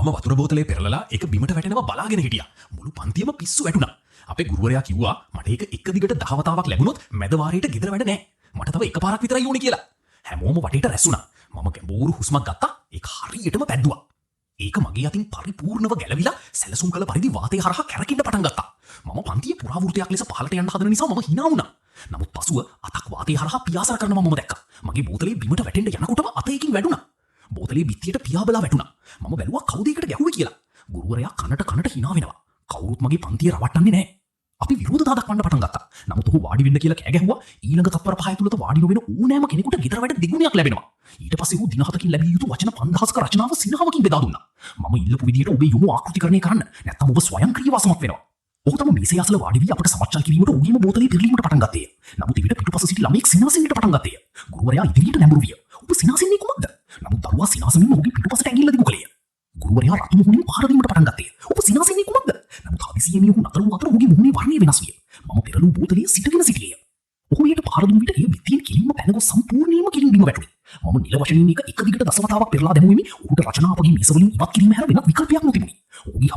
මම වතුර බෝතලේ පෙරලලා ඒක බිමට වැටෙනවා බලාගෙන හිටියා. මුළු පන්තියම පිස්සු වැටුණා. අපේ ගුරුවරයා කිව්වා මට ඒක එක දිගට 10 වතාවක් ලැබුණොත් මැද වාරයට ගෙදර වැඩ නැහැ. මට තව එකපාරක් විතරයි ඕනේ කියලා. හැමෝම වටේට රැස්ුණා. මම ගැඹුරු හුස්මක් ගත්තා. ඒක හරියටම පැද්දුවා. ඒක මගේ අතින් පරිපූර්ණව ගැලවිලා සැලසුම් කළ පරිදි වාතය හරහා කැරකෙන්න පටන් ගත්තා. මම පන්තියේ පුරාවෘතයක් ලෙස පහළට යන්න හදන නිසා මම hina වුණා. නමුත් පසුව අතක් වාතය හරහා පියාසර කරනවා මම දැක්කා. මගේ බෝතලේ බිමට වැටෙන්න යනකොටම අත එකකින් වැටුණා. බෝතලේ බිත්තියට පියාඹලා වැටුණා. මම බැලුවා කවුද ඒකට ගැහුවේ කියලා. ගුරුවරයා කනට hina වෙනවා. කවුරුත් මගේ පන්තිය රවට්ටන්නේ නැහැ. අපි විරෝධතා දක්වන්න පටන් ගත්තා. නමුත් ඔහු වාඩි වෙන්න කියලා කෑ ගැහුවා. ඊළඟ තත්පර 5 ඇතුළත වාඩි නොවෙන ඕනෑම කෙනෙකුට ගෙදර වැඩ දෙගුණයක් ලැබෙනවා. ඊට පස්සේ ඔහු දින 7කින් ලැබිය යුතු වචන 5000ක රචනාව සිනහවකින් බෙදා දුන්නා. මම ඉල්ලපු විදිහට ඔබේ යොමු ආකෘතිකරණය කරන්න. නැත්නම් ඔබ ස්වයංක්‍රීයව අසමත් වෙනවා. ඔහු තම මේසේ අසල වාඩි වී අපට සමච්චල් කිරීමට ඔහුගේම බෝතලේ පෙරලීමට පටන් ගත්තේ. නමුත් ඊට පිටුපස සිටි ළමෙක් සිනාසෙන්නට පටන් ගත්තේ. ගුරුවරයා ඉදිරියට නැඹුරු විය. ඔබ සිනාසෙන්නේ කුමක්ද? නමුත් දරුවා සිනාසෙමින් ඔහුගේ පිටුපසට ඇඟිල්ල දිගු කළේ. ගුරුවරයා රතු මුහුණින් පහර දීමට පටන් ගත්තේ. ඔබ සිනාසෙන්නේ කුමක්ද? නමුත් හදිසියෙම ඔහු නතර වූ අතර ඔහුගේ මුහුණේ වර්ණය වෙනස් විය. මම පෙරළූ බෝතලයේ සිටගෙන සිටියේ. ඔහු ඊට පහර දුන් විට ඒ බිත්තියෙන් කිලින්ම පැන ගොස් සම්පූර්ණයෙන්ම කිලින් බිම වැටුණේ. මම නිල වශයෙන් එක දිගට දසවතාවක් පෙරලා දැමුවෙමි. ඔහුට රචනා අපගේ මේස වලින් ඉවත් කිරීම හැර වෙනත් විකල්පයක් නොතිබුණි. ඔහුගේ